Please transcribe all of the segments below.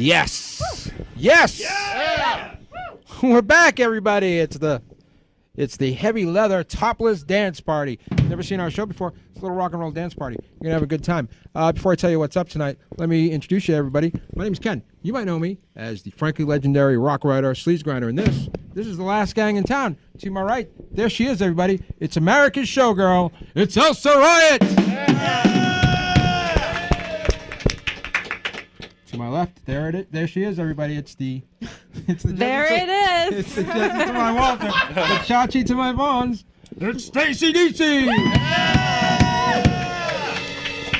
Yes. Yes. Yeah. We're back, everybody. It's the heavy leather topless dance party. Never seen our show before. It's a little rock and roll dance party. You're going to have a good time. Before I tell you what's up tonight, let me introduce you to everybody. My name's Ken. You might know me as the frankly legendary rock writer, sleaze grinder. And this is the last gang in town. To my right, there she is, everybody. It's America's showgirl. It's Elsa Riot. To my left, there she is, everybody. It's the there it is. It's the Jesse to my Walter, the Chachi to my Bones. It's Stacy DC.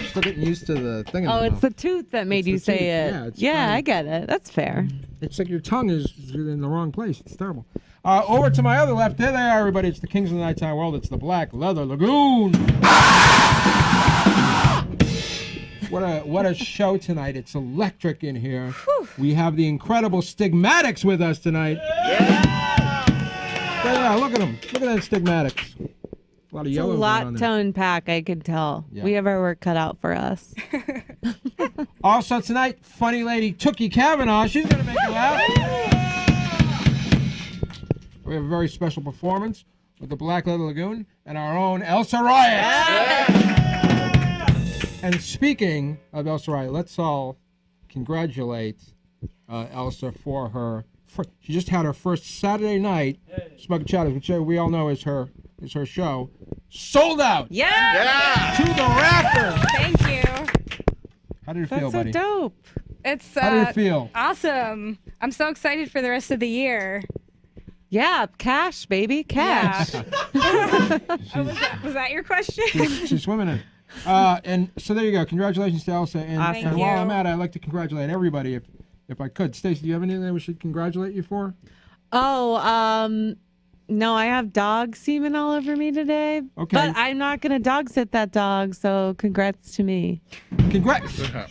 Still getting used to the thing. Oh, it's the tooth that made you say it. Yeah, I get it. That's fair. It's like your tongue is in the wrong place. It's terrible. Over to my other left, there they are, everybody. It's the Kings of the Nighttime World. It's the Black Leather Lagooon. What a show tonight. It's electric in here. Whew. We have the incredible Stigmatics with us tonight. Yeah, look at them. Look at that Stigmatics. A lot of yellow. It's a lot to unpack, I could tell. Yeah. We have our work cut out for us. Also tonight, funny lady Tookie Kavanaugh. She's going to make you laugh. We have a very special performance with the Black Leather Lagooon and our own Elsa Riot. And speaking of Elsa Riot, let's all congratulate Elsa for her. She just had her first Saturday night Smug Chatters, which we all know is her show, sold out. Yeah. To the rafters. Thank you. How did it feel, buddy? That's so dope. How did it feel? Awesome. I'm so excited for the rest of the year. Yeah, cash, baby, cash. Yeah. Was that your question? She's swimming in. And so there you go. Congratulations to Elsa. And, awesome. and while I'm at it, I'd like to congratulate everybody if I could. Stacey, do you have anything that we should congratulate you for? Oh, no, I have dog semen all over me today. Okay. But I'm not going to dog sit that dog, so congrats to me. Congrats. Yeah!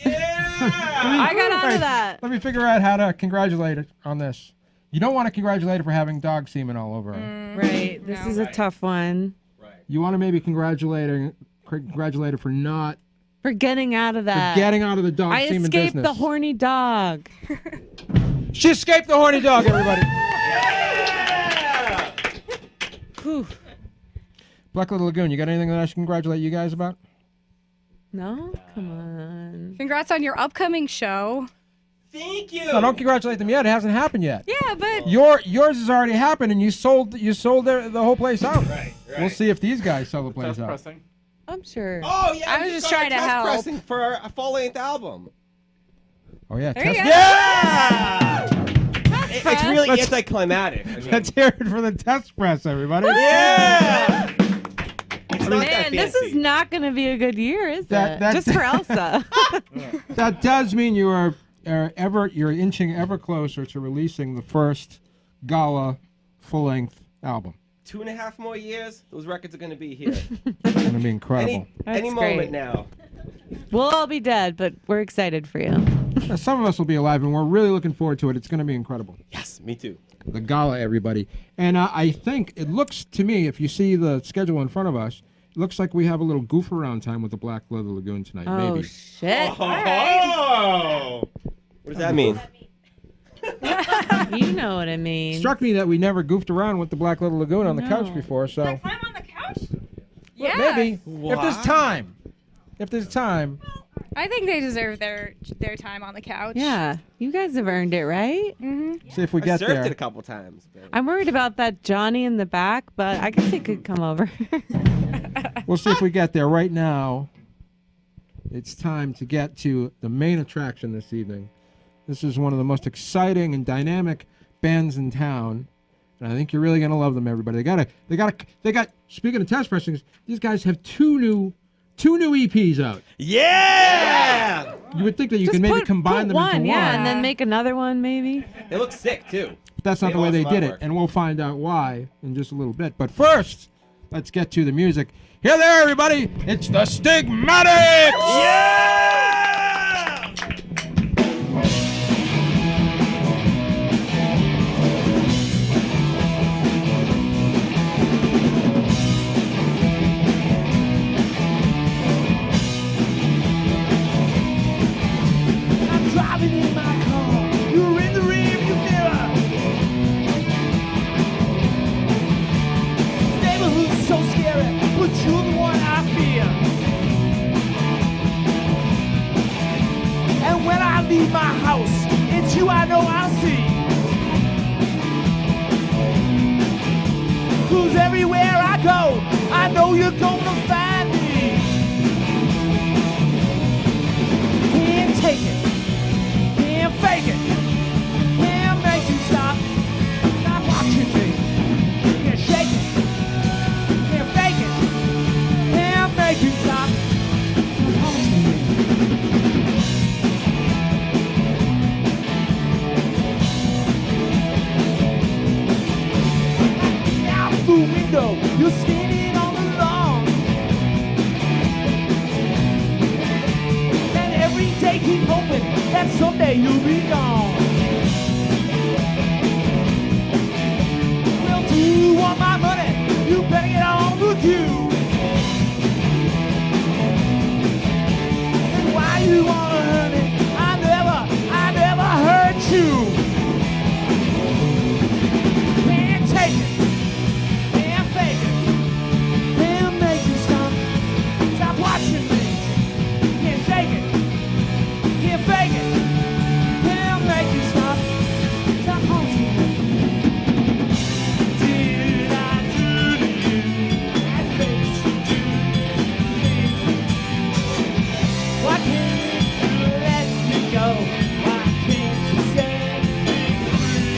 I got out of that. Let me figure out how to congratulate it on this. You don't want to congratulate her for having dog semen all over her. Right. This is a tough one. Right. You want to maybe congratulate her for not... For getting out of that. For getting out of the dog semen business. I escaped the horny dog. She escaped the horny dog, everybody. Yeah! Black Leather Lagooon, you got anything that I should congratulate you guys about? No? Come on. Congrats on your upcoming show. Thank you. No, don't congratulate them yet. It hasn't happened yet. Yeah, but yours has already happened, and you sold the whole place out. Right. We'll see if these guys sell the place out. Pressing. I'm sure. Oh yeah, I was just trying to help. Pressing for a full-length album. Oh yeah, there you go. Yeah. It's really anticlimactic. Let's hear it for the test press, everybody. Yeah. Man, this is not going to be a good year, is it? Just for Elsa. That does mean you're inching ever closer to releasing the first gala full-length album. 2.5 more years, those records are going to be here. It's going to be incredible. Any moment now. We'll all be dead, but we're excited for you. Some of us will be alive, and we're really looking forward to it. It's going to be incredible. Yes, me too. The gala, everybody. And I think it looks to me, if you see the schedule in front of us, it looks like we have a little goof around time with the Black Leather Lagooon tonight. Oh, maybe. Shit. Oh! What does that mean? You know what I mean. It struck me that we never goofed around with the Black Leather Lagooon on the couch before, so... Like I'm on the couch? Yeah. Maybe. Wow. If there's time. If there's time. I think they deserve their time on the couch. Yeah. You guys have earned it, right? Mm-hmm. See if we get I surfed there. it a couple times. But... I'm worried about that Johnny in the back, but I guess he could come over. We'll see if we get there. Right now, it's time to get to the main attraction this evening. This is one of the most exciting and dynamic bands in town, and I think you're really gonna love them, everybody. They got. Speaking of test pressings, these guys have two new EPs out. Yeah! You would think that you could maybe combine them into one. Yeah, and then make another one, maybe. They look sick too. But that's not the way they did it, and we'll find out why in just a little bit. But first, let's get to the music. Here there, everybody! It's the Stigmatics! Yeah! Driving in my car, know you're gonna find me. Can't take it, can't fake it, can't make you stop watching me. Can't shake it, can't fake it, can't make you stop watching me. Out the window, you're standing on the lawn, and every day keep hoping that someday you'll be gone. Well, do you want my money? You better get on with you. And why you wanna hurt me? I never hurt you. Can't take it, can't fake it, can't make you stop watching me. Can't shake it, can't fake it, can't make you stop haunting me. Did I do to you that makes you do me? Why can't you let me go? Why can't you set me free?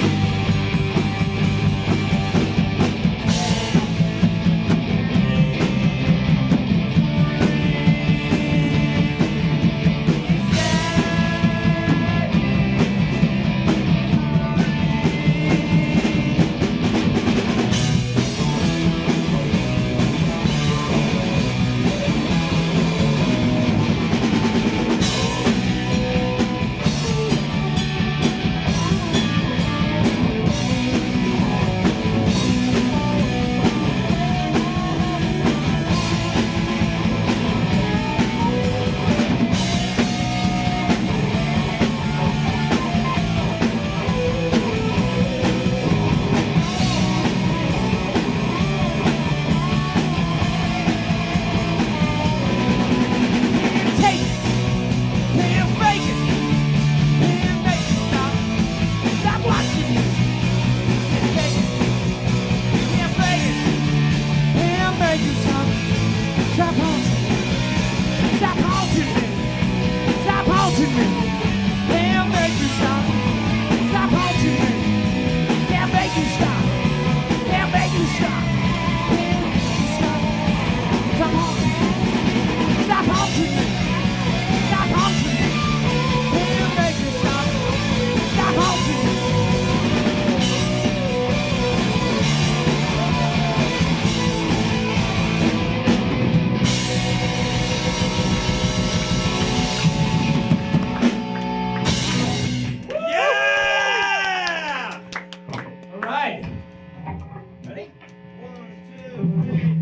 Take it, can't fake it, can't make you stop watching me. Can't take it, can't fake it, can't make you stop haunting me. Stop haunting me, stop haunting me. Can't make you stop haunting me. Can't make you stop, can't make you stop, can't make you stop haunting me. Stop haunting me. Stop haunting me. Can't make you stop haunting me. Yeah! All right. Ready? 1, 2, 3.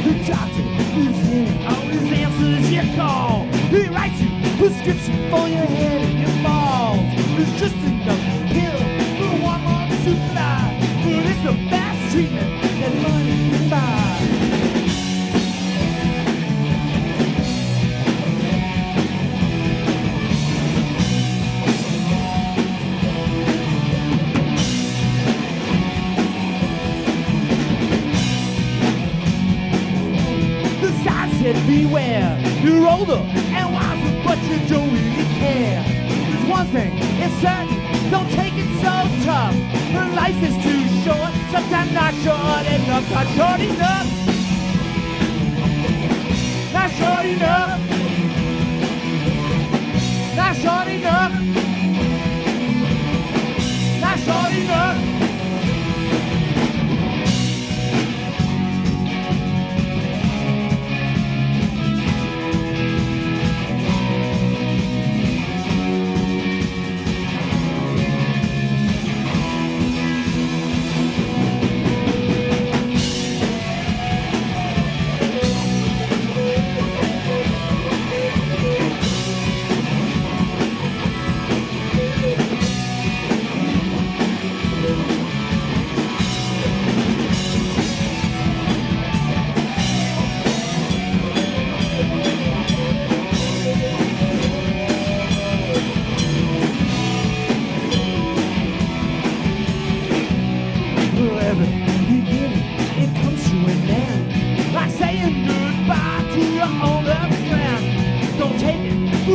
The doctor is in, always answers your call. He writes you prescription for your head and your balls. There's just enough pill for 1 month's supply, but it's the best treatment that money can buy. The sign said beware, you're older and wiser, but you don't really care. There's one thing, it's certain, don't take it so tough. Her life is too short, sometimes not short enough, not short enough. Not short enough. Not short enough. Not short enough.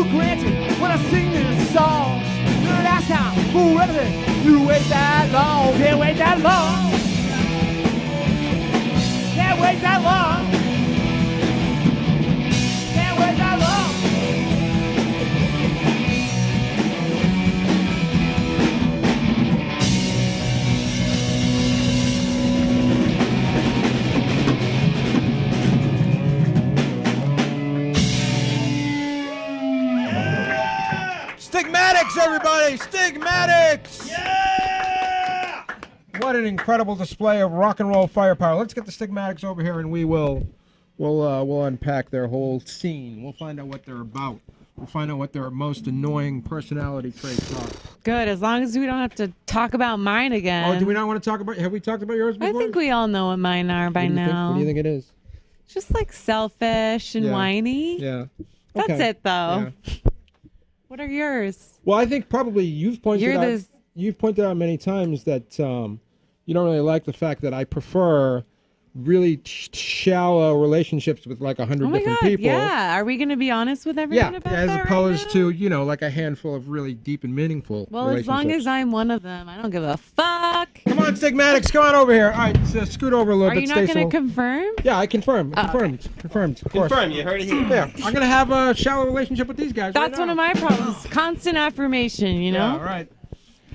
for granted when I sing this song. The last time for everything, you wait that long. Can't wait that long. Can't wait that long. Can't wait that long. Stigmatics, everybody! Stigmatics! Yeah! What an incredible display of rock and roll firepower. Let's get the Stigmatics over here, and we'll unpack their whole scene. We'll find out what they're about. We'll find out what their most annoying personality traits are. Good, as long as we don't have to talk about mine again. Oh, do we not want to talk about? Have we talked about yours before? I think we all know what mine are by now. What do you think it is? Just like selfish and whiny. Yeah. That's Okay. it, though. Yeah. What are yours? Well, I think probably you've pointed out many times that you don't really like the fact that I prefer really shallow relationships with like 100 Oh my different God, people. yeah. Are we going to be honest with everyone about as that opposed right to, you know, like a handful of really deep and meaningful Well, as long as I'm one of them, I don't give a fuck. Come on, Stigmatics, come on over here. All right, so scoot over a little Are bit. you not going to confirm? Yeah, I confirm. Oh, Confirmed. Confirmed. Of course. Confirm, you heard it here. Yeah, I'm going to have a shallow relationship with these guys. That's right one now. of my problems. Constant affirmation, you know? Yeah, all right.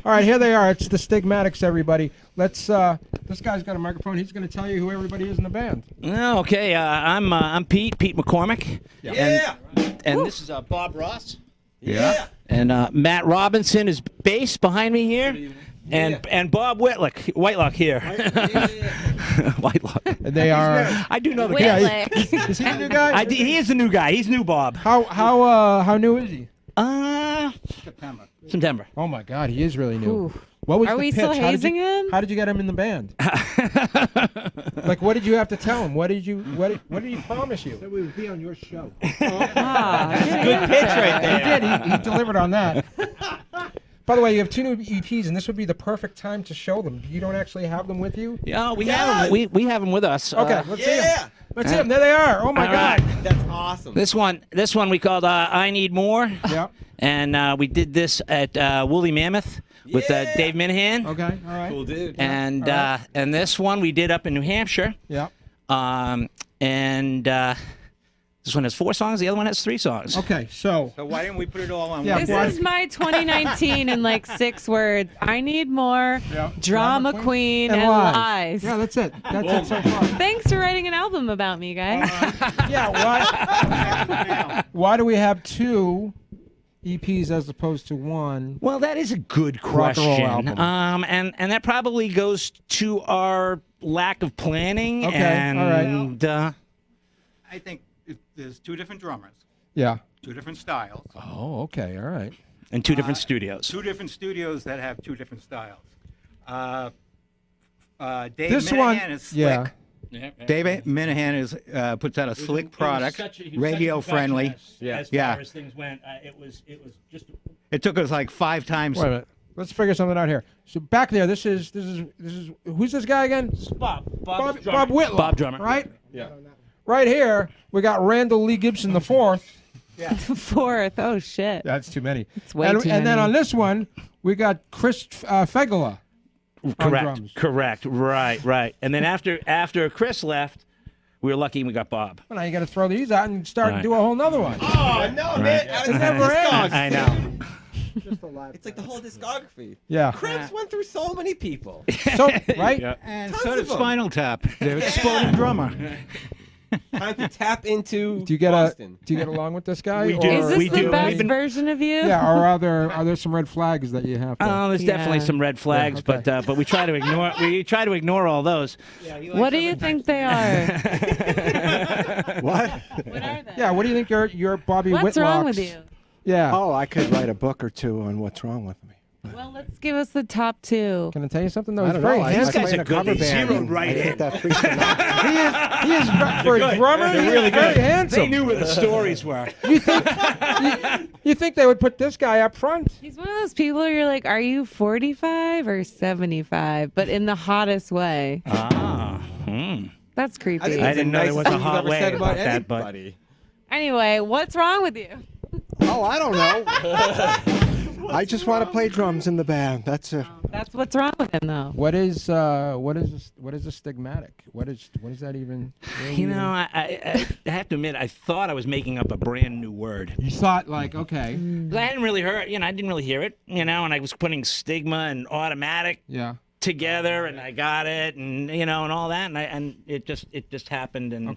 All right, here they are. It's the Stigmatics, everybody. Let's. This guy's got a microphone. He's going to tell you who everybody is in the band. Okay, I'm Pete McCormick. Yeah! And this is Bob Ross. Yeah! And Matt Robinson is bass behind me here. And Bob Whitelock here. Whitelock. And they are. I do know the guy. Is he the new guy? He is the new guy. He's new Bob. How new is he? September. Oh my God, he is really new. Ooh. What was Are the we pitch? still How did hazing you- him? How did you get him in the band? Like, what did you have to tell him? What did he promise you? That we would be on your show. Good pitch right there. He did. He delivered on that. By the way, you have 2 new EPs, and this would be the perfect time to show them. You don't actually have them with you? Yeah, we have him. We have him with us. Okay, let's see Yeah! them. Let's see them. There they are. Oh my All God. right. That's awesome. This one we called I Need More. Yeah. And we did this at Woolly Mammoth with Yeah. Dave Minahan. Okay. All right. Cool dude. And All right. and this one we did up in New Hampshire. Yeah. And this one has 4 songs. The other one has 3 songs. Okay. So. So why didn't we put it all on Yeah, one? This is my 2019 in like 6 words. I need more drama queen and lies. Yeah, that's it. That's it so far. Thanks for writing an album about me, guys. Yeah. Why do we have 2 EPs as opposed to 1? Well, that is a good Rock and roll question. album. And that probably goes to our lack of planning. Okay, And all right. I think there's 2 different drummers, Yeah. 2 different styles, Oh, okay. All right. and 2 different studios. 2 different studios that have 2 different styles. Dave This Minahan one. is slick. Yeah. Dave Minahan is puts out a slick product, radio friendly. Yeah. Yeah. as things went, it was just. It took us like 5 times. Wait a minute. Let's figure something out here. So back there, this is who's this guy again? Bob Whitlock. Bob Drummer. Right? Yeah. Right here, we got Randall Lee Gibson the 4th. 4th. Oh, shit. That's too many. It's way and, too and then many. on this one, we got Chris Fegala. On drums. Correct. Right. And then after Chris left, we were lucky and we got Bob. Well, now you got to throw these out and start and Right. do a whole nother one. Oh, no, man. Out of never ends. I know. It's like the whole discography. Yeah. Chris went through so many people. So right? Yeah. And Tons so of did them. Spinal Tap, the exploding drummer. Time to tap into Do you get Boston. do you get along with this guy? We do. Is this We the do. best We've been- version of you? Yeah. Or are there some red flags that you have to? Oh, there's definitely Yeah. some red flags, Yeah, okay. but we try to ignore all those. What do you think they are? What? What are they? Yeah. What do you think your Bobby What's wrong with Whitlock's- you? Yeah. Oh, I could write a book or 2 on what's wrong with me. Well, let's give us the top 2. Can I tell you something though? I He's don't very know. I handsome. guy's play in a a good cover lead. band. Zero and right I in. think that freaks them out. He is for a drummer. He's really very handsome. They knew where the stories were. You think they would put this guy up front? He's one of those people you're like, are you 45 or 75? But in the hottest way. That's creepy. think I it's the didn't know there nicest was a thing you've hot ever way said about that, but anybody. Anyway, what's wrong with you? Oh, I don't know. I just want to play drums in the band. That's it. That's what's wrong with him, though. What is a stigmatic? What is that even? You know, I have to admit, I thought I was making up a brand new word. You thought like, okay. I hadn't really heard, I didn't really hear it, and I was putting stigma and automatic together, and I got it, and and all that, and it just happened, and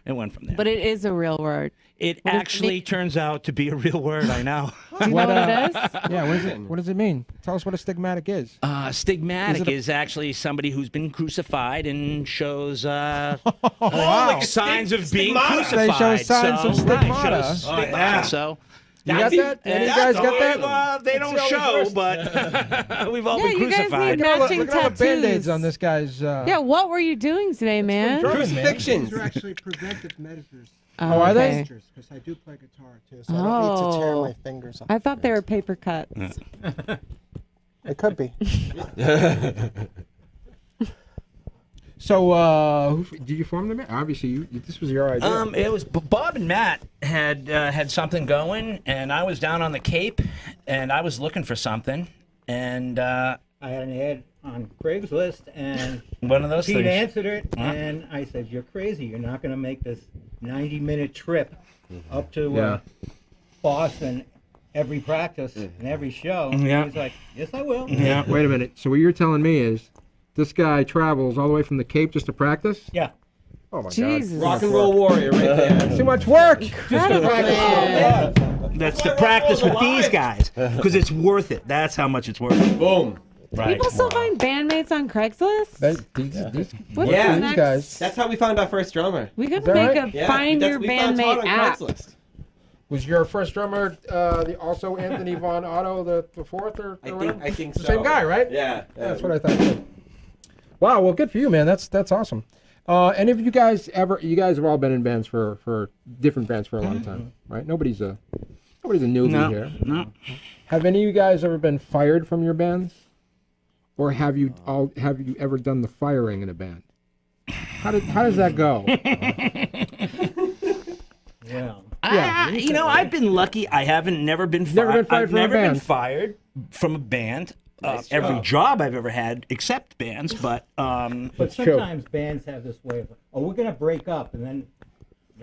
it went from there. But it is a real word. It actually turns out to be a real word. I know. Do you know what it is? Yeah. What is it? What does it mean? Tell us what a stigmatic is. Stigmatic is actually somebody who's been crucified and shows wow. signs of being crucified. They show signs of stigmata. Right, shows stigmata. So. You got that? Any of you guys got that? They don't show, but we've all been you guys crucified. need matching Look at all the tattoos. Band-Aids on this guy's. Yeah, what were you doing today, man? Crucifixions. These are actually preventive measures. Oh, are they? okay. Because I do play guitar too, so I don't need to tear my fingers off. I thought they were paper cuts. It could be. So, did you form the band? Obviously, this was your idea. It was Bob and Matt had something going, and I was down on the Cape, and I was looking for something, and I had an ad on Craigslist, and one of those Pete things. answered it, and I said, "You're crazy. You're not going to make this 90-minute trip up to Boston every practice and every show." Yeah. He's like, "Yes, I will." Yeah. Wait a minute. So what you're telling me is, this guy travels all the way from the Cape just to practice? Yeah. Oh my Jesus. Rock and roll warrior right there. Too much work. Incredible, man. That's the practice with these guys, because it's worth it. That's how much it's worth. Boom. Right. People still find bandmates on Craigslist? What's Yeah, the these next? guys. That's how we found our first drummer. We could that make right? a find your we found Todd bandmate on app. Craigslist. Was your first drummer also Anthony Von Otto the fourth or whatever? I think The so. same guy, right? Yeah. That's what I thought. Wow, well, good for you, man. That's awesome. Any of you guys have all been in bands for different bands for a long time, right? Nobody's a newbie here. No. Have any of you guys ever been fired from your bands, or have you ever done the firing in a band? How does that go? Yeah. I've been lucky. I haven't never been fired. Never been fired I've from a never been band. fired from a band. Every job I've ever had, except bands, but But sometimes bands have this way of, we're going to break up, and then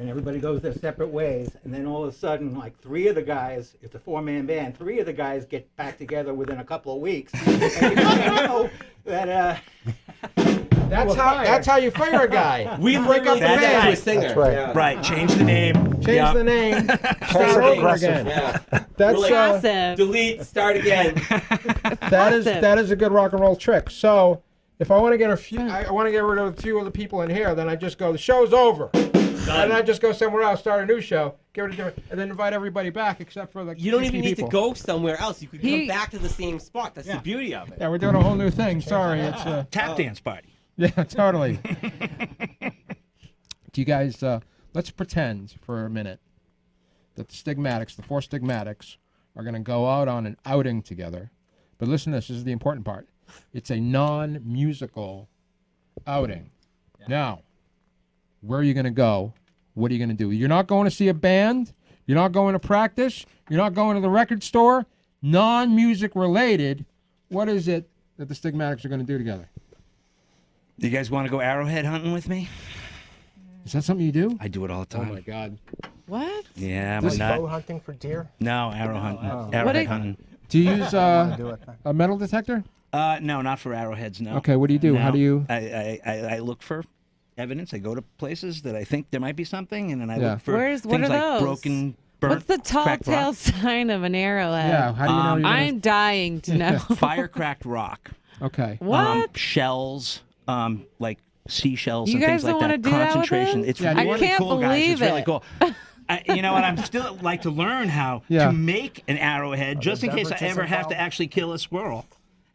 everybody goes their separate ways, and then all of a sudden, like three of the guys, it's a four-man band, three of the guys get back together within a couple of weeks. And you know that, That's how you fire a guy. We break up the That's band. right. a singer. That's right. Yeah. right, change the name. Change the name. Start over again. Yeah. That's We're like, Awesome. delete, start again. that is a good rock and roll trick. So if I want to get I want to get rid of a few of the people in here, then I just go, the show's over, and I just go somewhere else, start a new show, get rid of different, and then invite everybody back except for the You don't even 50 need people. to go somewhere else. You could come back to the same spot. That's the beauty of it. Yeah, we're doing a whole new thing. Sorry, it's Tap dance party. yeah, totally. Do you guys? Let's pretend for a minute that the four Stigmatics, are going to go out on an outing together. But listen to this. This is the important part. It's a non-musical outing. Now, where are you going to go? What are you going to do? You're not going to see a band. You're not going to practice. You're not going to the record store. Non-music related. What is it that the Stigmatics are going to do together? Do you guys want to go arrowhead hunting with me? Is that something you do? I do it all the Oh time. my God. What? Yeah, I'm This not. bow hunting for deer? No, arrow hunting. What Arrowhead do- hunting. Do you use Do it then. a metal detector? No, not for arrowheads. No. Okay, what do you do? No. How do you? I look for evidence. I go to places that I think there might be something, and then I Yeah. look for What things are like those? broken, burnt, What's the tall cracked tale rock. sign of an arrowhead? Yeah, how do you know? You're gonna- I'm dying to know. Fire cracked rock. Okay. What? Shells, like seashells You and guys things like don't that. wanna do that with Concentration. him? It's Yeah, really I can't cool, guys. It's believe really it. cool. You know what? I'm still like to learn how Yeah. to make an arrowhead, just in case I ever have to actually kill a squirrel.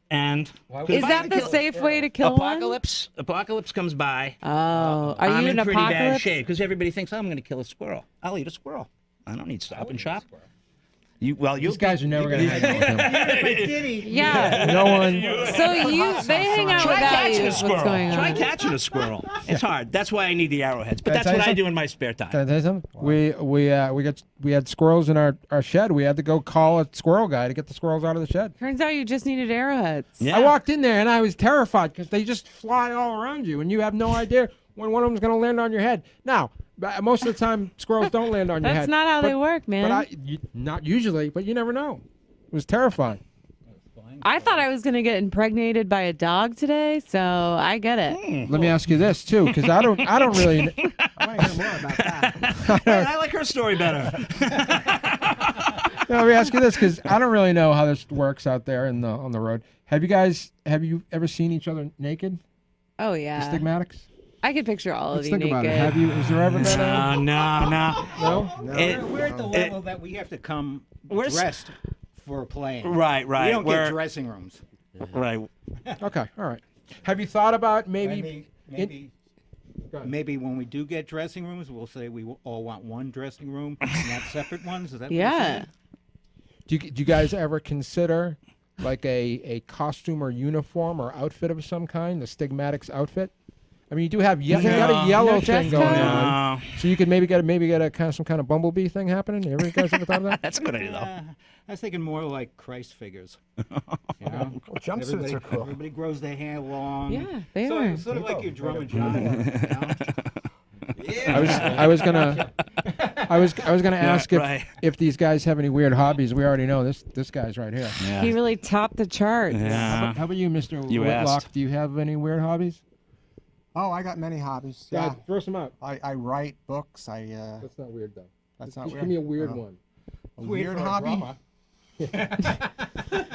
And Is that the safe way to kill apocalypse comes by. one? Oh, are I'm you in an pretty bad apocalypse? shape because everybody thinks I'm going to kill a squirrel. I'll eat a squirrel. I don't need Stop and Shop. These guys are never going to hang out with him. Yeah. No one. So they hang out Try without catching you. a What's squirrel. going on? Try catching a squirrel. It's hard. That's why I need the arrowheads. But Can I that's tell you what I do something? in my spare Can I time. tell you something? We had squirrels in our shed. We had to go call a squirrel guy to get the squirrels out of the shed. Turns out you just needed arrowheads. Yeah. I walked in there and I was terrified because they just fly all around you and you have no idea when one of them's going to land on your head. Now, most of the time, squirrels don't land on your head. That's not how they work, man. But not usually, but you never know. It was terrifying. I thought I was going to get impregnated by a dog today, so I get it. Let me ask you this too, because I don't really. I want to hear more about that. I like her story better. Let me ask you this, because I don't really know how this works out there on the road. Have you ever seen each other naked? Oh, yeah. The Stigmatics? I could picture all Let's of you think naked. about it. Is there ever been a... No. We're at the level that we have to come dressed for playing. Right. We don't get dressing rooms. Right. Okay, all right. Have you thought about maybe Maybe when we do get dressing rooms, we'll say we all want one dressing room, and not separate ones. Is that what you're saying? Do you guys ever consider like a costume or uniform or outfit of some kind, the Stigmatics outfit? I mean, you do have you got a yellow thing going on, so you could maybe get a kind of some kind of bumblebee thing happening. You guys ever thought of that? That's a good idea, though. I was thinking more like Christ figures. You know? Jumpsuits are cool. Everybody grows their hair long. Yeah, they are. Sort of like your drum and jive. I was gonna ask if these guys have any weird hobbies. We already know this guy's right here. Yeah. He really topped the charts. Yeah. How about you, Mr. You Whitlock? asked. Do you have any weird hobbies? Oh, I got many hobbies. Yeah. Throw some out. I write books. That's not weird though. That's Just not weird. Give me a weird one. A weird hobby?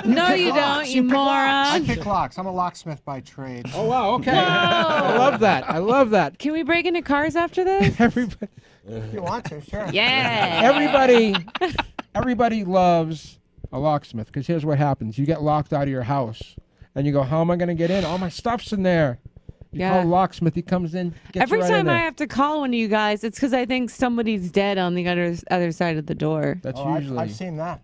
No, you don't, you moron. I pick locks. I'm a locksmith by trade. Oh wow, okay. I love that. Can we break into cars after this? Everybody, If you want to, sure. Yeah. everybody loves a locksmith because here's what happens: you get locked out of your house, and you go, "How am I going to get in? All my stuff's in there." You call a locksmith, he comes in. Every right time I have to call one of you guys, it's because I think somebody's dead on the other side of the door. That's usually. I've seen that.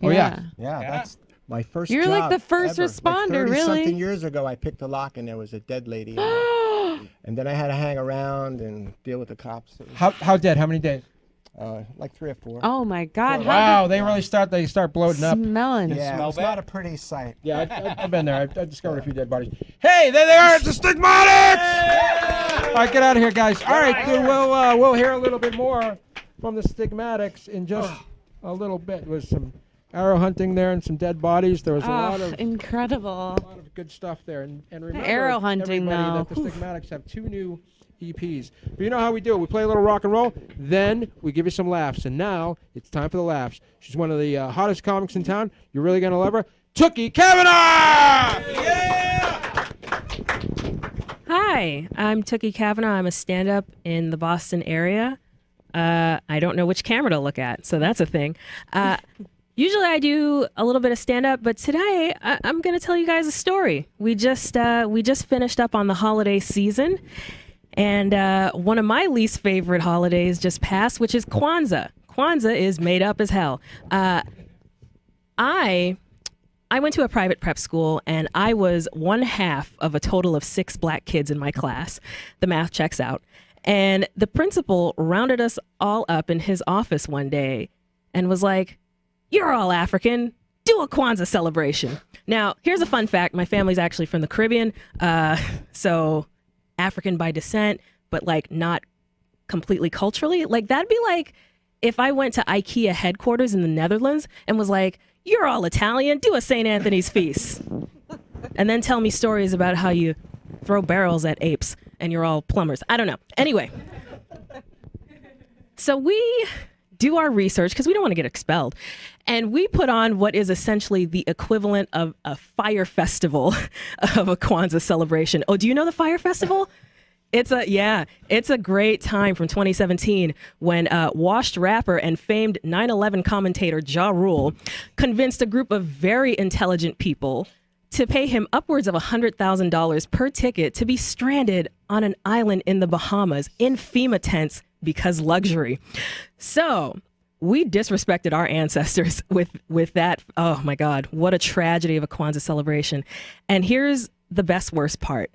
Oh yeah. Yeah, that's my first You're job like the first ever. responder, like 30 really. something years ago, I picked a lock and there was a dead lady in there. And then I had to hang around and deal with the cops. How dead? How many days? Like 3 or 4. Oh my God! Wow, they really start bloating up. Smelling. Yeah, it's not a pretty sight. Yeah, I've been there. I've discovered a few dead bodies. Hey, there they are! It's the Stigmatics! All right, get out of here, guys. All right, dude, we'll hear a little bit more from the Stigmatics in just a little bit. There was some arrow hunting there and some dead bodies. There was a lot of incredible. A lot of good stuff there. And remember, arrow hunting, everybody, that the Stigmatics have 2 new EPs. But you know how we do it. We play a little rock and roll, then we give you some laughs. And now it's time for the laughs. She's one of the hottest comics in town. You're really going to love her. Tookie Kavanaugh! Yeah! Hi, I'm Tookie Kavanaugh. I'm a stand-up in the Boston area. I don't know which camera to look at, so that's a thing. Usually I do a little bit of stand-up, but today I'm going to tell you guys a story. We just finished up on the holiday season, and one of my least favorite holidays just passed, which is Kwanzaa. Kwanzaa is made up as hell. I went to a private prep school, and I was one half of a total of 6 black kids in my class. The math checks out. And the principal rounded us all up in his office one day and was like, "You're all African. Do a Kwanzaa celebration." Now, here's a fun fact. My family's actually from the Caribbean, so African by descent, but like not completely culturally. Like that'd be like if I went to IKEA headquarters in the Netherlands and was like, "You're all Italian. Do a St. Anthony's feast." And then tell me stories about how you throw barrels at apes and you're all plumbers. I don't know. Anyway, so we do our research because we don't want to get expelled. And we put on what is essentially the equivalent of a fire festival of a Kwanzaa celebration. Oh, do you know the fire festival? It's a great time from 2017 when washed rapper and famed 9/11 commentator Ja Rule convinced a group of very intelligent people to pay him upwards of $100,000 per ticket to be stranded on an island in the Bahamas in FEMA tents because luxury. So we disrespected our ancestors with that. Oh my God, what a tragedy of a Kwanzaa celebration. And here's the worst part.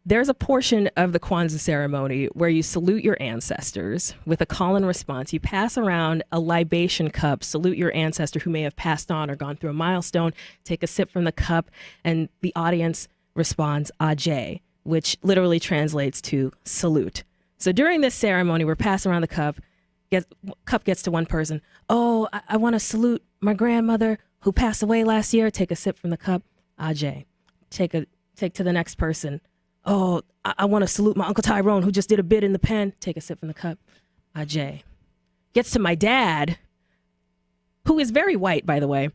There's a portion of the Kwanzaa ceremony where you salute your ancestors with a call and response. You pass around a libation cup, salute your ancestor who may have passed on or gone through a milestone, take a sip from the cup, and the audience responds, Ajay, which literally translates to salute. So during this ceremony, we're passing around the cup. Cup gets to one person. Oh, I want to salute my grandmother who passed away last year. Take a sip from the cup. Ajay. Take to the next person. Oh, I want to salute my Uncle Tyrone who just did a bid in the pen. Take a sip from the cup. Ajay. Gets to my dad, who is very white, by the way.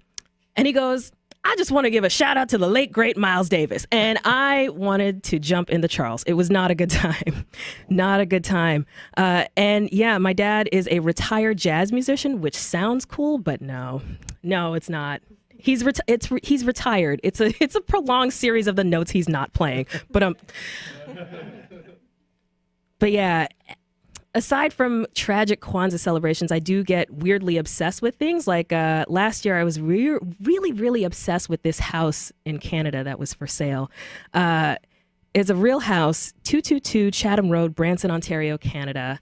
And he goes, I just want to give a shout out to the late, great Miles Davis. And I wanted to jump in the Charles. It was not a good time. Not a good time. And yeah, my dad is a retired jazz musician, which sounds cool, but no, it's not. He's retired. It's a prolonged series of the notes he's not playing. But yeah, aside from tragic Kwanzaa celebrations, I do get weirdly obsessed with things. Like last year, I was really obsessed with this house in Canada that was for sale. It's a real house, 222 Chatham Road, Branson, Ontario, Canada.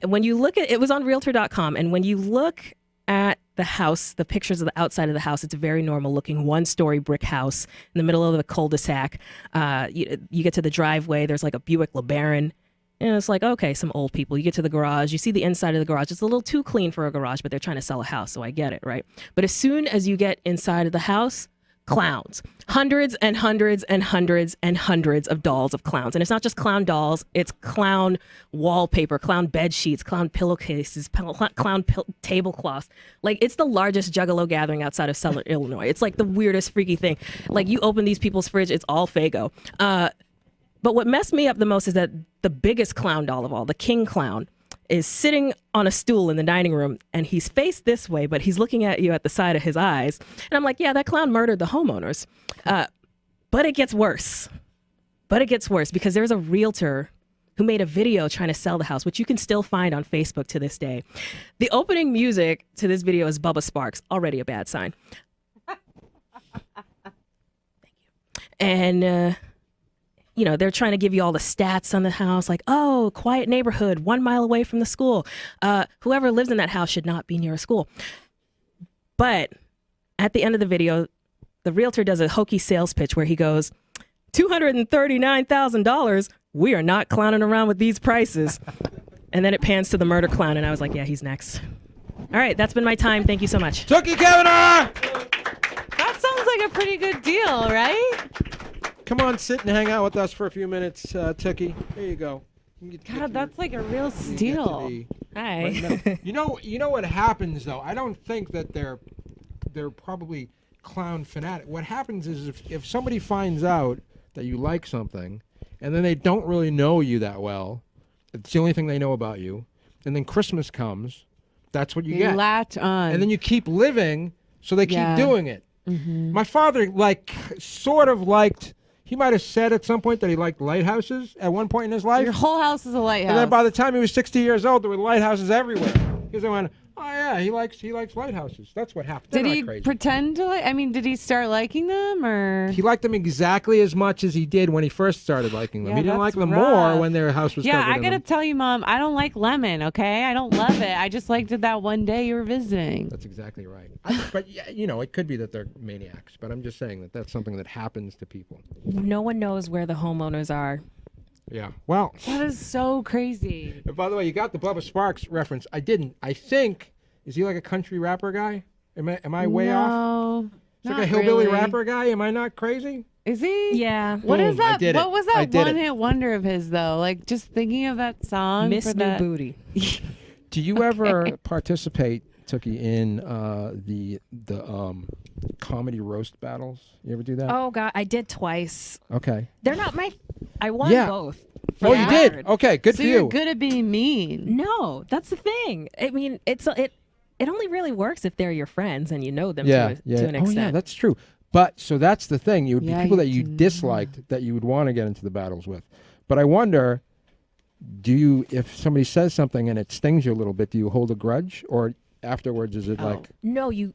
When you look at it, was on Realtor.com, and when you look at the house, the pictures of the outside of the house, it's a very normal looking 1-story brick house in the middle of the cul-de-sac. You get to the driveway, there's like a Buick LeBaron, and it's like, okay, some old people. You get to the garage, you see the inside of the garage. It's a little too clean for a garage, but they're trying to sell a house, so I get it, right? But as soon as you get inside of the house, clowns. Hundreds and hundreds and hundreds and hundreds of dolls of clowns. And it's not just clown dolls, it's clown wallpaper, clown bed sheets, clown pillowcases, clown tablecloths. Like, it's the largest juggalo gathering outside of Southern Illinois. It's like the weirdest, freaky thing. Like, you open these people's fridge, it's all Faygo. But what messed me up the most is that the biggest clown doll of all, the king clown, is sitting on a stool in the dining room, and he's faced this way, but he's looking at you at the side of his eyes. And I'm like, yeah, that clown murdered the homeowners. But it gets worse. Because there's a realtor who made a video trying to sell the house, which you can still find on Facebook to this day. The opening music to this video is Bubba Sparks, already a bad sign. Thank you. And they're trying to give you all the stats on the house, like, oh, quiet neighborhood, 1 mile away from the school. Whoever lives in that house should not be near a school. But at the end of the video, the realtor does a hokey sales pitch where he goes, $239,000. We are not clowning around with these prices. And then it pans to the murder clown, and I was like, yeah, he's next. All right, that's been my time. Thank you so much. Tookie Kavanaugh! That sounds like a pretty good deal, right? Come on, sit and hang out with us for a few minutes, Tookie. There you go. God, that's like a real steal. Hi. You know what happens though? I don't think that they're probably clown fanatic. What happens is if somebody finds out that you like something, and then they don't really know you that well, it's the only thing they know about you, and then Christmas comes, that's what you get. Latch on. And then you keep living, so they keep doing it. Mm-hmm. My father, sort of liked. He might have said at some point that he liked lighthouses at one point in his life. Your whole house is a lighthouse. And then by the time he was 60 years old, there were lighthouses everywhere. Because they went, oh yeah, he likes lighthouses. That's what happened. Did he pretend to like? I mean, did he start liking them, or he liked them exactly as much as he did when he first started liking them? Yeah, he didn't like them rough. more when their house was covered in them. Yeah, I gotta tell you, Mom, I don't like lemon. Okay, I don't love it. I just liked it that one day you were visiting. That's exactly right. But it could be that they're maniacs. But I'm just saying that that's something that happens to people. No one knows where the homeowners are. Yeah. Well, that is so crazy. And by the way, you got the Bubba Sparks reference. I didn't. I think. Is he like a country rapper guy? Am I way off? No, He's like a hillbilly rapper guy. Am I not crazy? Is he? Yeah. What is that? What was that one-hit wonder of his though? Like just thinking of that song. Miss New Booty. Do you ever participate, Tookie, in the comedy roast battles? You ever do that? Oh God, I did twice. Okay. They're not my. I won both. Oh, you did? Okay, good for you. So you're good at being mean. No, that's the thing. I mean, it only really works if they're your friends and you know them to an extent. Oh yeah, that's true. But so that's the thing. You would be people that you disliked that you would want to get into the battles with. But I wonder, do you, if somebody says something and it stings you a little bit, do you hold a grudge, or afterwards is it like? No, you.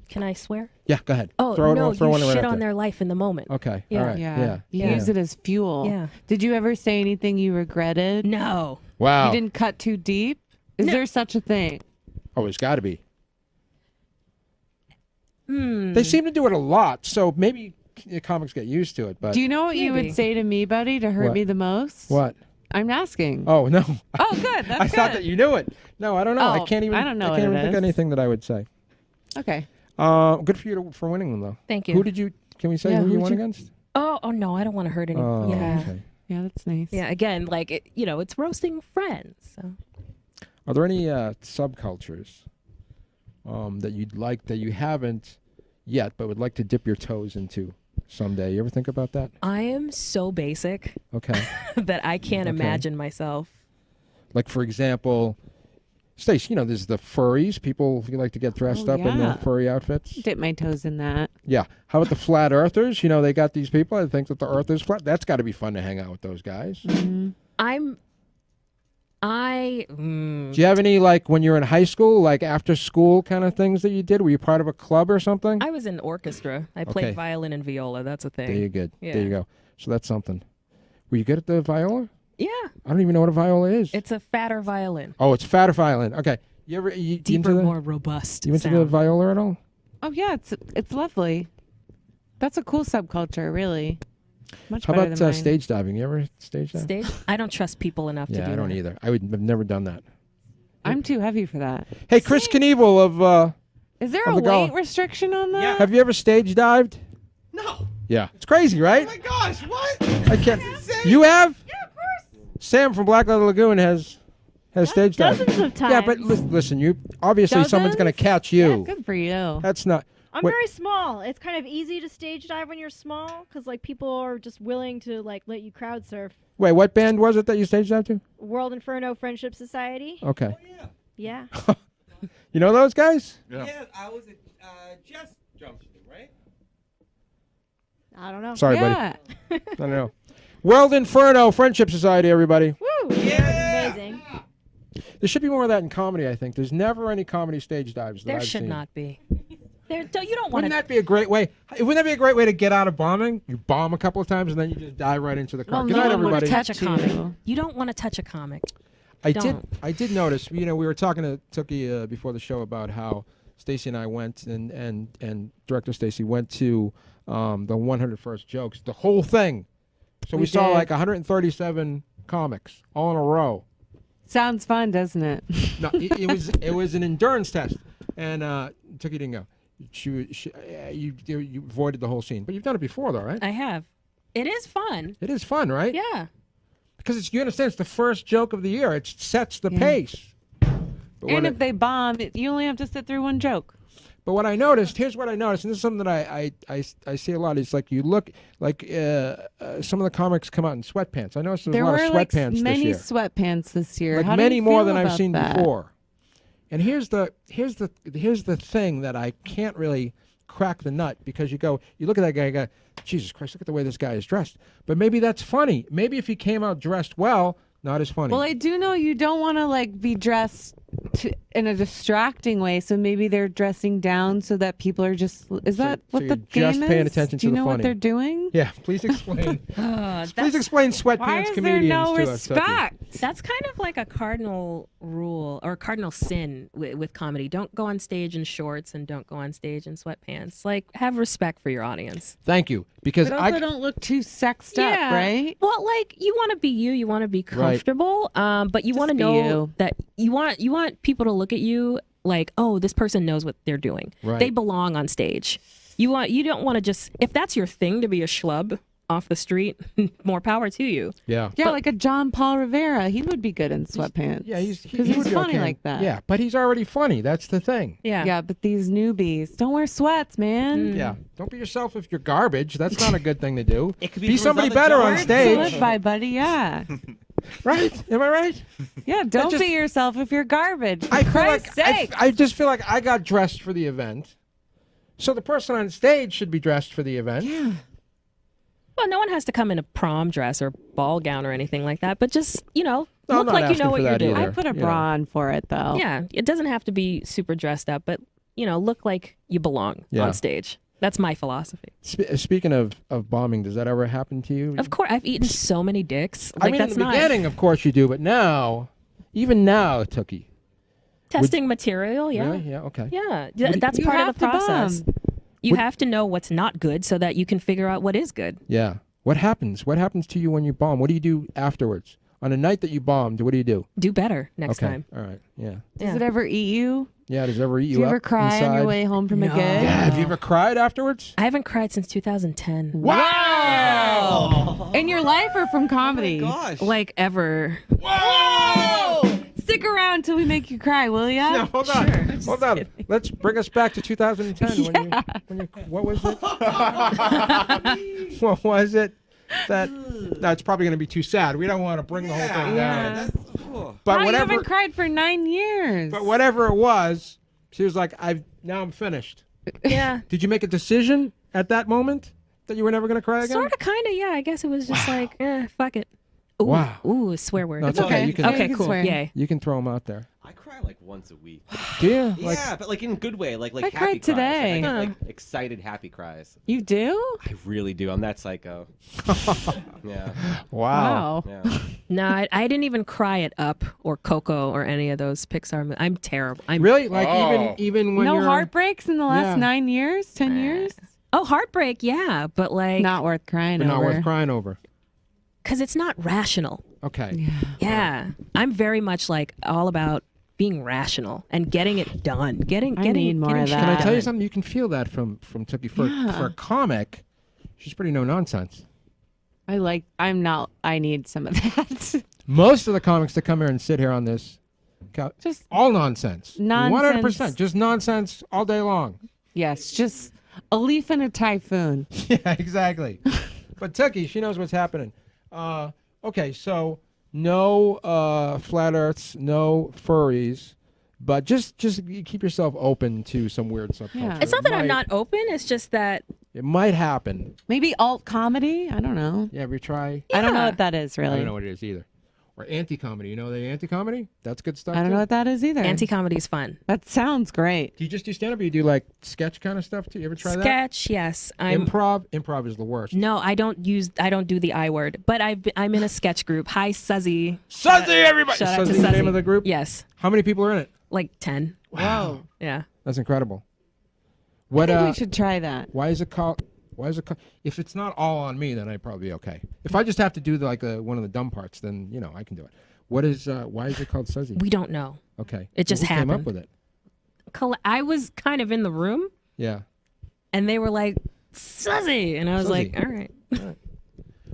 Can I swear? Yeah, go ahead. Oh throw no, one you right shit out on there. their life in the moment. Okay. Yeah. All right. Yeah. You Yeah. use it as fuel. Yeah. Did you ever say anything you regretted? No. Wow. You didn't cut too deep? Is there such a thing? Oh, it's got to be. They seem to do it a lot, so maybe comics get used to it. But Do you know what you would say to me, buddy, to hurt What? me the most? What? I'm asking. Oh no. Oh, good. That's I thought that you knew it. No, I don't know. I Oh, can't even. I don't know I what can't it even think of is. anything that I would say. Okay. Good for you for winning them, though. Thank you. Who did you? Can we say Yeah, who you who'd won you- against? Oh no, I don't want to hurt anyone. Yeah. Okay. Yeah, that's nice. Yeah. Again, like it's roasting friends. So. Are there any subcultures that you'd like that you haven't yet, but would like to dip your toes into someday? You ever think about that? I am so basic Okay. that I can't Okay. imagine myself. Like for example, Stace, there's the furries. People who like to get dressed up in yeah. the furry outfits. Dip my toes in that. Yeah. How about the flat earthers? They got these people that think that the earth is flat. That's got to be fun to hang out with those guys. Mm-hmm. Do you have any, like, when you were in high school, like after school kind of things that you did? Were you part of a club or something? I was in orchestra. I played Okay. violin and viola. That's a thing. There you go. Yeah. There you go. So that's something. Were you good at the viola? Yeah. I don't even know what a viola is. It's a fatter violin. Oh, it's fatter violin. Okay. You Deeper, into the, more robust. You into sound. the viola at all? Oh yeah, it's lovely. That's a cool subculture, really. Much How better about than mine. stage diving? You ever stage dive? Stage? I don't trust people enough to do Yeah, I don't that. either. Have never done that. I'm too heavy for that. Hey, Chris Knievel of Is there of a the Gala. weight restriction on that? Have you ever stage dived? No. Yeah. It's crazy, right? Oh my gosh, what? I can't. You have? Yeah, of course. Sam from Black Leather Lagoon has stage dived. Dozens of times. Yeah, but listen, you obviously someone's going to catch you. Good for you. That's not. I'm what- very small. It's kind of easy to stage dive when you're small because like people are just willing to like let you crowd surf. Wait, what band was it that you stage dived to? World Inferno Friendship Society. Okay. Yeah. You know those guys? Yeah, I was at Jess Junction, right? I don't know. Sorry, Yeah. buddy. I don't know. World Inferno Friendship Society, everybody. Woo! Yeah. Amazing. There should be more of that in comedy, I think. There's never any comedy stage dives that There I've should seen. not be. You don't want Wouldn't that be a great way? Wouldn't that be a great way to get out of bombing? You bomb a couple of times and then you just dive right into the car. Well, Good no night, one would everybody. touch a touch you. comic. You don't want to touch a comic. I Don't. did notice. We were talking to Tookie before the show about how Stacy and I went and director Stacy went to the 101st jokes, the whole thing. So we saw did. like 137 comics all in a row. Sounds fun, doesn't it? No, it was an endurance test, and Tookie didn't go. You avoided the whole scene, but you've done it before, though, right? I have. It is fun. It is fun, right? Yeah. Because you understand it's the first joke of the year. It sets the pace. But And if they bomb, you only have to sit through one joke. But what I noticed, here's what I noticed, and this is something that I see a lot. It's like you look like some of the comics come out in sweatpants. I noticed there's There a lot were of like sweatpants many this year. sweatpants this year. Like How do many you more feel than I've about seen that? before. And here's the thing that I can't really crack the nut, because you look at that guy and go, Jesus Christ, look at the way this guy is dressed. But maybe that's funny. Maybe if he came out dressed well, not as funny. Well, I do know you don't want to like be dressed in a distracting way, so maybe they're dressing down so that people are just. Is that what so the you're game just is? paying attention do you to the know funny. what they're doing? Yeah, please explain. That's Please explain Why sweatpants is there comedians no to us. Tookie. That's kind of like a cardinal rule or cardinal sin with comedy. Don't go on stage in shorts and don't go on stage in sweatpants. Like, have respect for your audience. Thank you, because But also don't look too sexed up, right? Well, like, you want to be you. You want to be comfortable. But you Just want to be know you. that you want people to look at you like, oh, this person knows what they're doing. Right. They belong on stage. You don't want to just, if that's your thing to be a schlub off the street, more power to you. Yeah. Yeah, like a John Paul Rivera. He would be good in sweatpants. Yeah, because he he's would be funny okay. like that. Yeah, but he's already funny. That's the thing. Yeah. Yeah, but these newbies don't wear sweats, man. Yeah. Don't be yourself if you're garbage. That's not a good thing to do. It could be Be for somebody other better on jobs. To stage. live by, buddy. Yeah, Right? Am I right? yeah. Don't just- be yourself if you're garbage. For I feel Christ's like sake. I just feel like I got dressed for the event. So the person on stage should be dressed for the event. Yeah. Well, no one has to come in a prom dress or ball gown or anything like that, but just, No, look I'm not like you asking know for what you're that doing. either. I put a you bra know. on for it though. Yeah, it doesn't have to be super dressed up, but look like you belong Yeah. on stage. That's my philosophy. Speaking of bombing, does that ever happen to you? Of course, I've eaten so many dicks. I Like, mean, that's in the not beginning, of course you do, but now, even now, Tookie. testing material. Yeah, Really? Yeah. Okay. yeah. do you- That's You part of have the to process. bomb. You have to know what's not good so that you can figure out what is good. Yeah. What happens? What happens to you when you bomb? What do you do afterwards? On a night that you bombed, what do you do? Do better next Okay. time. All right. Yeah. Does it ever eat you? Yeah. Does it ever eat Do you you up ever cry inside? on your way home from a No. gig? Yeah. Have you ever cried afterwards? I haven't cried since 2010. Wow! In your life or from comedy? Gosh. Like ever. Whoa! Stick around till we make you cry, will ya? No, hold on. Hold on. Let's bring us back to 2010. When you, what was it? What was it? That no, it's probably going to be too sad. We don't want to bring the whole thing down. But Wow, you whatever. haven't cried for 9 years. But whatever it was, she was like, now I'm finished." Yeah. Did you make a decision at that moment that you were never going to cry again? Sort of, kind of, yeah. I guess it was just like, fuck it. Ooh, Wow. Ooh, a swear word. No, it's okay. You can, Okay, you can cool. swear. Yay. you can throw them out there. I cry like once a week. Do you? Like, Yeah, but like in a good way, like I happy cried cries. Like, today. I get like excited happy cries. You do? I really do. I'm that psycho. Yeah. wow. Yeah. No, I didn't even cry at Up or Coco or any of those Pixar movies. I'm terrible. I'm Really? Like even when No you're heartbreaks in the last Yeah. 9 years, 10 years? Oh, heartbreak, yeah, but like Not worth crying but not over. worth crying over. because it's not rational. Okay. Yeah, I'm very much like all about being rational and getting it done. Getting need more of shit that. Can I tell you done. something? You can feel that from Tookie. For Yeah. a comic, she's pretty no nonsense. I need some of that. Most of the comics that come here and sit here on this, Just all nonsense. Nonsense. 100%. Just nonsense all day long. yes, just a leaf in a typhoon. Yeah, exactly. But Tookie, she knows what's happening. Okay, so no flat earths, no furries, but just keep yourself open to some weird subculture. Yeah. It's not that I'm not open. It's just that It might happen. Maybe alt comedy? I don't know. Yeah, we try. I don't know Yeah. what that is really. I don't know what it is either. Or anti-comedy. You know the anti-comedy? That's good stuff. I don't too? know what that is either. anti-comedy is fun. That sounds great. Do you just do stand-up or you do like sketch kind of stuff too? You ever try that? Sketch, yes. I'm Improv is the worst. no, I don't do the I word, but I'm in a sketch group. Hi, Suzzy. Suzzy, everybody! Shout out to Suzzy, the name Suzzy. of the group? Yes, How many people are in it? like 10. Wow. Yeah. That's incredible. I What? think we should try that. Why is it called? If it's not all on me, then I'd probably be okay. If I just have to do one of the dumb parts, then I can do it. What is? Why is it called Suzzy? We don't know. Okay. It just Who came up happened. with it? I was kind of in the room, Yeah. and they were like, Suzzy, and I was like, Suzzy. all right.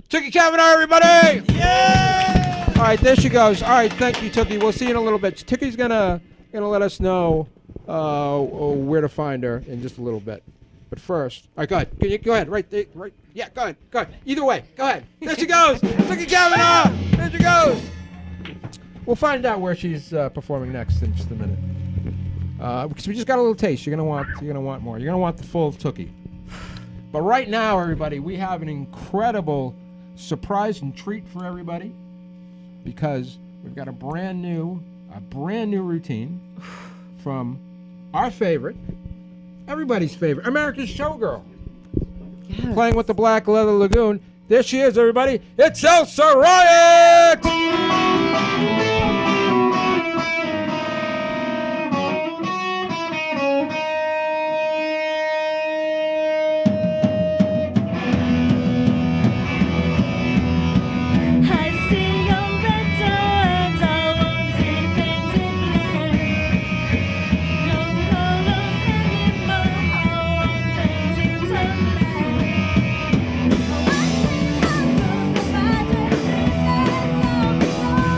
Tookie Kavanaugh, everybody! Yeah! All right, there she goes. All right, thank you, Tookie. We'll see you in a little bit. Tookie's gonna let us know where to find her in just a little bit. But first, all right, go ahead. Go ahead. Right. Yeah, go ahead. Either way, go ahead. There she goes. Tookie Kavanaugh. There she goes. We'll find out where she's performing next in just a minute. Because we just got a little taste. You're gonna want more. You're gonna want the full Tookie. But right now, everybody, we have an incredible surprise and treat for everybody because we've got a brand new routine from our favorite, everybody's favorite, America's Showgirl. Yes. Playing with the Black Leather Lagooon. There she is, everybody. It's Elsa Riot! I see your red door and I want it painted black. No colors anymore, I want them to turn black. I see the magic in that song.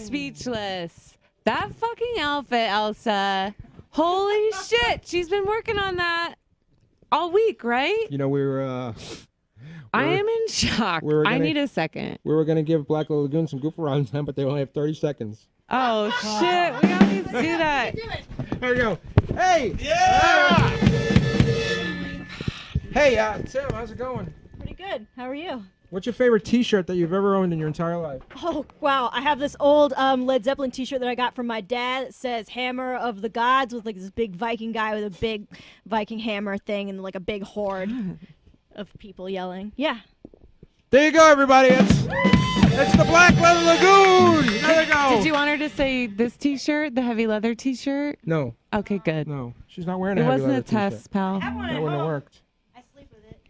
speechless. That fucking outfit, Elsa. Holy shit. She's been working on that all week, right? You know, I am in shock. I need a second. We were going to give Black Lagoon some goof around time, but they only have 30 seconds. Oh, shit. We don't need to do that. There we go. Hey! Yeah! Hey, Tim, how's it going? Pretty good. How are you? What's your favorite T-shirt that you've ever owned in your entire life? Oh, wow. I have this old Led Zeppelin T-shirt that I got from my dad. It says Hammer of the Gods with like this big Viking guy with a big Viking hammer thing and like a big horde of people yelling. Yeah. There you go, everybody. It's the Black Leather Lagoon. There you go. Did you want her to say this T-shirt, the heavy leather T-shirt? No. Okay, good. No, she's not wearing a heavy leather It wasn't a test, T-shirt. pal. That wouldn't have worked. I sleep with it.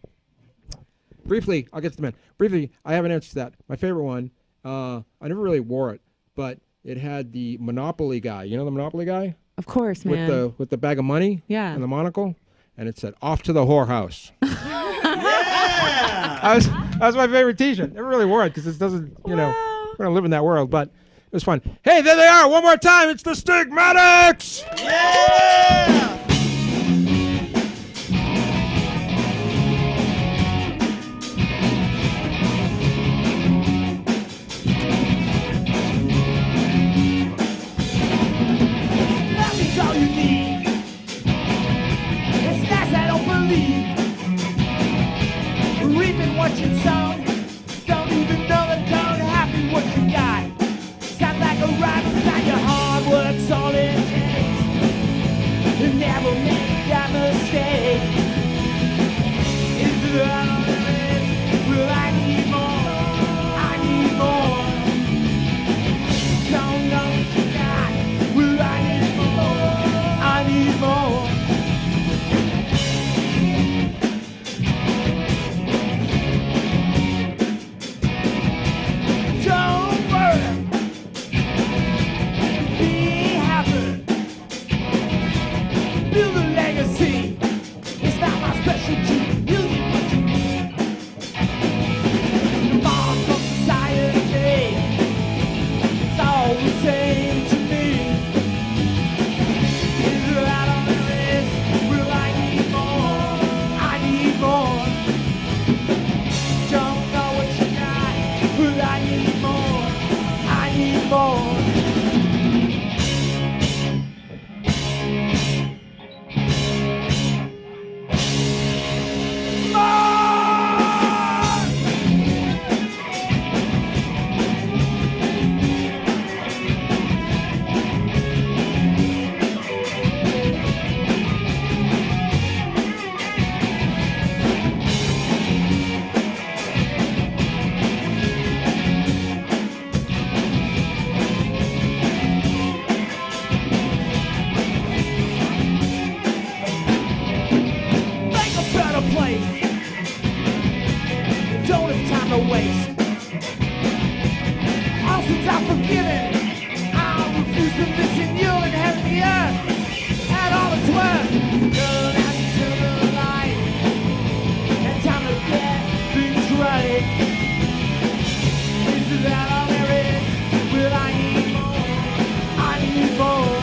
Briefly, I'll get to the men. Briefly, I have an answer to that. My favorite one, I never really wore it, but it had the Monopoly guy. You know the Monopoly guy? Of course, man. With the bag of money? Yeah. And the monocle? And it said, "Off to the whorehouse." Yeah! That was my favorite T-shirt. Never really wore it because it doesn't, we don't live in that world, but it was fun. Hey, there they are. One more time. It's the Stigmatics. Yeah! Nothing's all you need. It's nice, I don't believe. Reaping what you sown. Don't even know the tone. Happy what you got. Sounds like a rhyme. Now your hard work's all it takes. You never make that mistake. Is it all there is? Well, I need more. I need more. Don't know what you got. Well, I need more. I need more. Don't worry. Be happy. Build a legacy. It's not my specialty. You get what you need. The mark of society. It's all the same to me. Is it out on the list? Will I need more? I need more. Don't know what you got. Will I need more? I need more. Make a better place. Don't have time to waste. All since I'm forgiven, I refuse to listen. You'll inherit the earth and all its worth. Turn out into the light. And time to get things right. Is that all there is? Will I need more? I need more.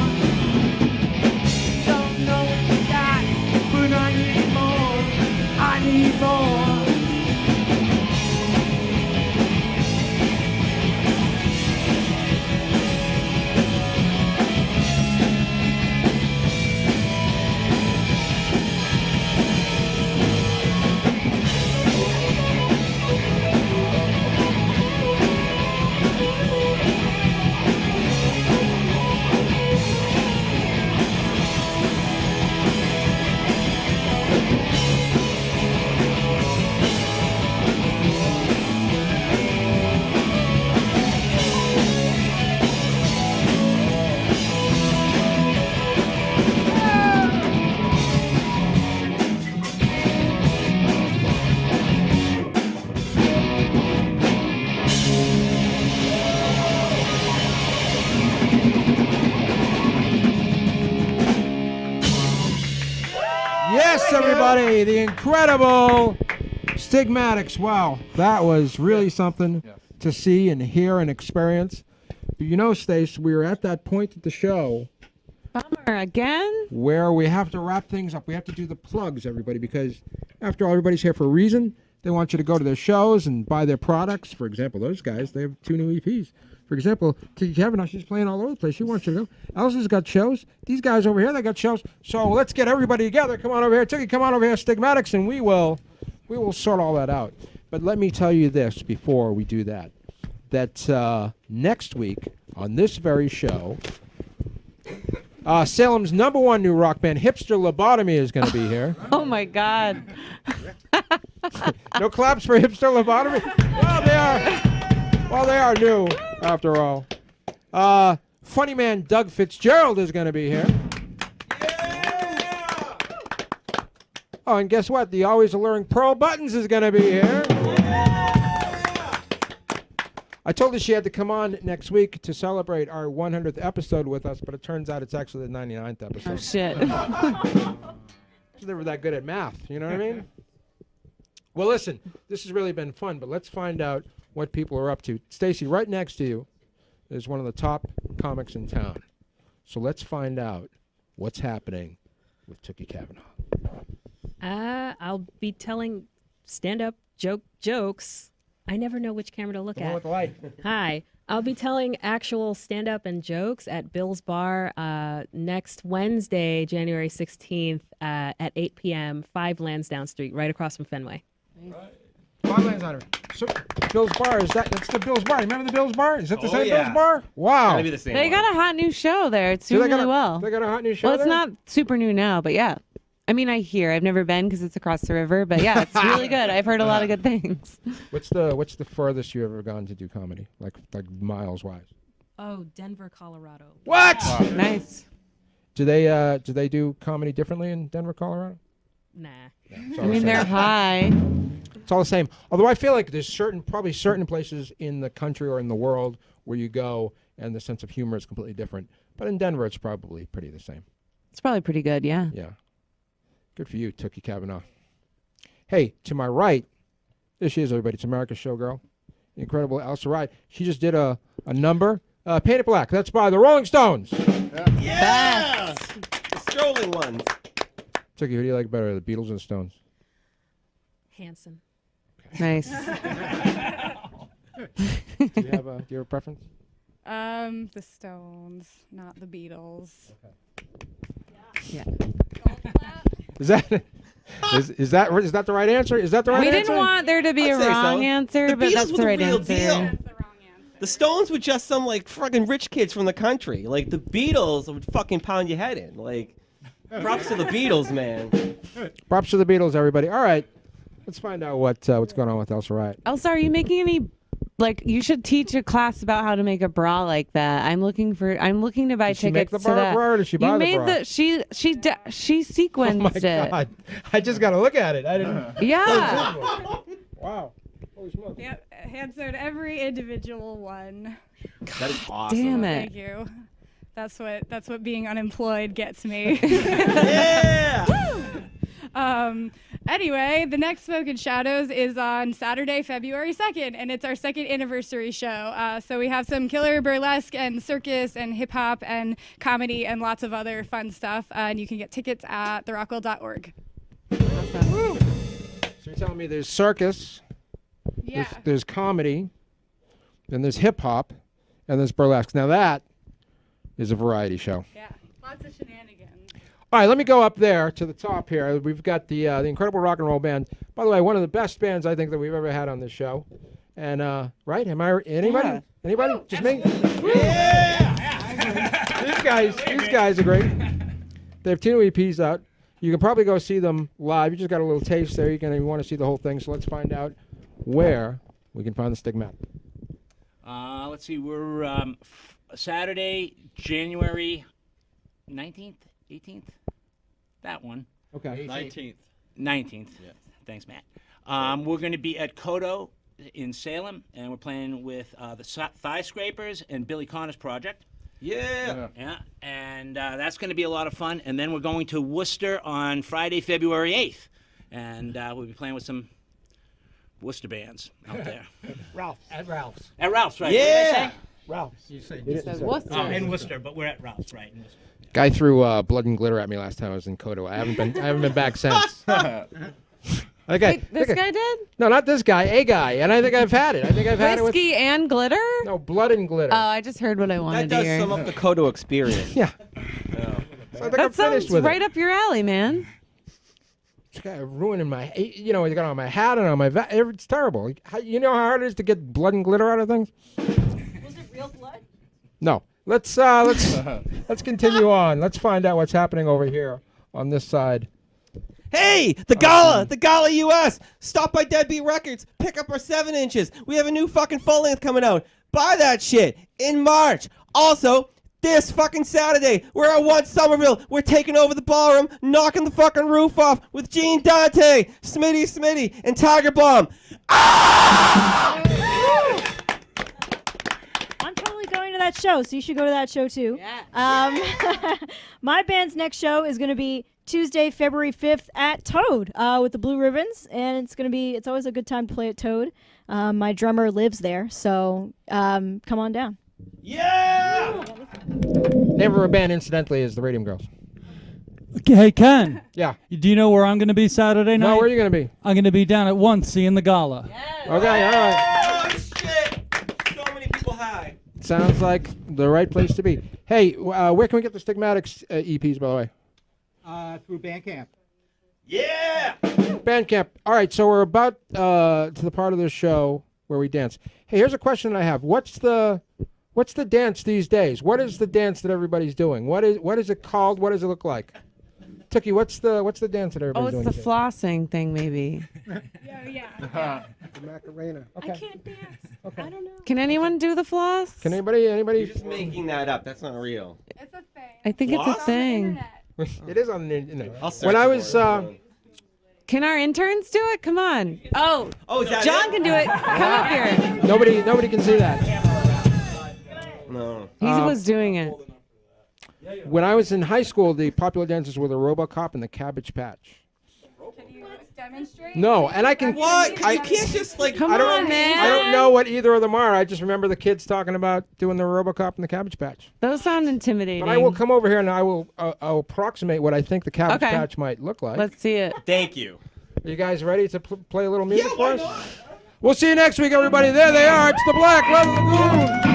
Don't know what you got, but I need more. I need more. Yes, everybody, the incredible Stigmatics. Wow, that was really something to see and hear and experience. But you know, Stace, we are at that point at the show. Bummer again. Where we have to wrap things up. We have to do the plugs, everybody, because after all, everybody's here for a reason. They want you to go to their shows and buy their products. For example, those guys, they have 2 new EPs. For example, Tookie Kavanaugh, she's playing all over the place. She wants you to go. Elsa's got shows. These guys over here, they got shows. So let's get everybody together. Come on over here. Tookie, come on over here. Stigmatics, and we will sort all that out. But let me tell you this before we do that. That next week on this very show, Salem's #1 new rock band, Hipster Lobotomy, is going to be here. Oh, my God. No claps for Hipster Lobotomy? Well, they are new, after all. Funny man Doug Fitzgerald is going to be here. Yeah! Oh, and guess what? The always alluring Pearl Buttons is going to be here. Yeah! I told her she had to come on next week to celebrate our 100th episode with us, but it turns out it's actually the 99th episode. Oh, shit. She's never that good at math, you know what I mean? Well, listen, this has really been fun, but let's find out what people are up to. Stacy, right next to you is one of the top comics in town. So let's find out what's happening with Tookie Kavanaugh. I'll be telling stand-up jokes. I never know which camera to look at. With the light. Hi. I'll be telling actual stand-up and jokes at Bill's Bar next Wednesday, January 16th at 8 p.m., 5 Lansdowne Street, right across from Fenway. Right. 5 Lansdowne. So, Bill's Bar, that's the Bill's Bar. Remember the Bill's Bar? Is that the same Bill's Bar? Wow. Be the same They got a hot new show there. It's doing really well. They got a hot new show Well, it's there? not super new now, but yeah. I mean, I've never been because it's across the river, but yeah, it's really good. I've heard a lot of good things. What's the furthest you ever gone to do comedy? Like miles wise? Oh, Denver, Colorado. What? Wow. Nice. Do they do comedy differently in Denver, Colorado? Nah. I mean, they're high. It's all the same. Although I feel like there's probably certain places in the country or in the world where you go and the sense of humor is completely different. But in Denver, it's probably pretty the same. It's probably pretty good, yeah. Yeah. Good for you, Tookie Kavanaugh. Hey, to my right, there she is, everybody. It's America's Showgirl, the incredible Elsa Riot. She just did a number, Paint It Black. That's by the Rolling Stones. Yeah! The strolling ones. Tookie, who do you like better, the Beatles or the Stones? Hanson. Nice. Do you have a preference? The Stones, not the Beatles. Okay. Yeah. Is that the right answer? Is that the right answer? We didn't want there to be a wrong answer, but that's the right answer. The Stones were just some like fucking rich kids from the country. Like the Beatles would fucking pound your head in. Like, props to the Beatles, man. Props to the Beatles, everybody. All right, let's find out what's going on with Elsa Riot. Elsa, are you making any? Like, you should teach a class about how to make a bra like that. I'm looking to buy did tickets she make the to bra that. or did she buy you the made bra? she sequenced Oh my it. God! I just got to look at it. I didn't. Yeah. Wow. Holy smokes. Yep, answered every individual one. That is awesome. Damn it. Thank you. That's what being unemployed gets me. Yeah. Anyway, the next Smoke & Shadows is on Saturday, February 2nd, and it's our 2nd anniversary show. So we have some killer burlesque and circus and hip-hop and comedy and lots of other fun stuff. And you can get tickets at therockwell.org. Awesome. So you're telling me there's circus, Yeah. there's comedy, then there's hip-hop, and there's burlesque. Now that is a variety show. Yeah, lots of shenanigans. All right, let me go up there to the top here. We've got the incredible rock and roll band. By the way, one of the best bands I think that we've ever had on this show. And right? Am I anybody? Yeah. Anybody? Just me? Yeah. These guys are great. They have 2 new EPs out. You can probably go see them live. You just got a little taste there. You want to see the whole thing. So let's find out where we can find the Stigmatic. Let's see. We're Saturday, January 19th, 18th. That one. Okay. 19th. 19th. Yeah. Thanks, Matt. We're going to be at Kodo in Salem, and we're playing with the Thigh Scrapers and Billy Connor's project. Yeah. Yeah. And that's going to be a lot of fun. And then we're going to Worcester on Friday, February 8th. And we'll be playing with some Worcester bands out there. At Ralph's. At Ralph's, right? Yeah. What did I say? Ralph's. You said Worcester. Oh, in Worcester, but we're at Ralph's, right? In Worcester. Guy threw blood and glitter at me last time I was in Kodo. I haven't been back since. Okay. Wait, this guy did? No, not this guy. A guy, and I think I've had it. I think I've had it with and glitter. no blood and glitter. Oh, I just heard what I wanted That to does hear. sum up the Kodo experience. Yeah. So I think I'm That sounds finished with right it. up your alley, man. This guy ruining my. You know, he got on my hat and on my. It's terrible. You know how hard it is to get blood and glitter out of things. Was it real blood? No. Let's continue on. Let's find out what's happening over here on this side. Hey, the Gala US. Stop by Deadbeat Records. Pick up our 7 inches. We have a new fucking full length coming out. Buy that shit in March. Also, this fucking Saturday, we're at 1 Somerville. We're taking over the ballroom, knocking the fucking roof off with Gene Dante, Smitty, and Tiger Bomb. I'm totally going to that show, so you should go to that show too. Yeah. My band's next show is going to be Tuesday, February 5th at Toad with the Blue Ribbons, and it's always a good time to play at Toad. My drummer lives there, so come on down. Yeah! Name of our band, incidentally, is the Radium Girls. Hey, Ken. Yeah. Do you know where I'm going to be Saturday night? No, where are you going to be? I'm going to be down at 1 seeing the Gala. Okay, all right. Oh, shit! So many people high. Sounds like the right place to be. Hey, where can we get the Stigmatics EPs, by the way? Through Bandcamp. Yeah! Bandcamp. All right, so we're about to the part of the show where we dance. Hey, here's a question I have. What's the dance these days? What is the dance that everybody's doing? What is it called? What does it look like? Tookie, what's the dance that everybody's doing? Oh, it's the flossing thing, maybe. Yeah. The Macarena. I can't dance. Okay. I don't know. Can anyone do the floss? Can anybody? You're just making that up. That's not real. It's a thing. I think it's a thing. It is on the internet. I'll search When I for was it. Can our interns do it? Come on. Oh, is that John it? can do it. Come up here. nobody can see that. No. He was doing it. When I was in high school, the popular dances were the RoboCop and the Cabbage Patch. Can you demonstrate? No, and I can. What? I can't just like. Come I don't, on, man. I don't know what either of them are. I just remember the kids talking about doing the RoboCop and the Cabbage Patch. Those sound intimidating. But I will come over here and I'll approximate what I think the Cabbage Okay. Patch might look like. Let's see it. Thank you. Are you guys ready to play a little music for us? We'll see you next week, everybody. There they are. It's the Black Leather Lagooon.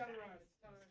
the other one.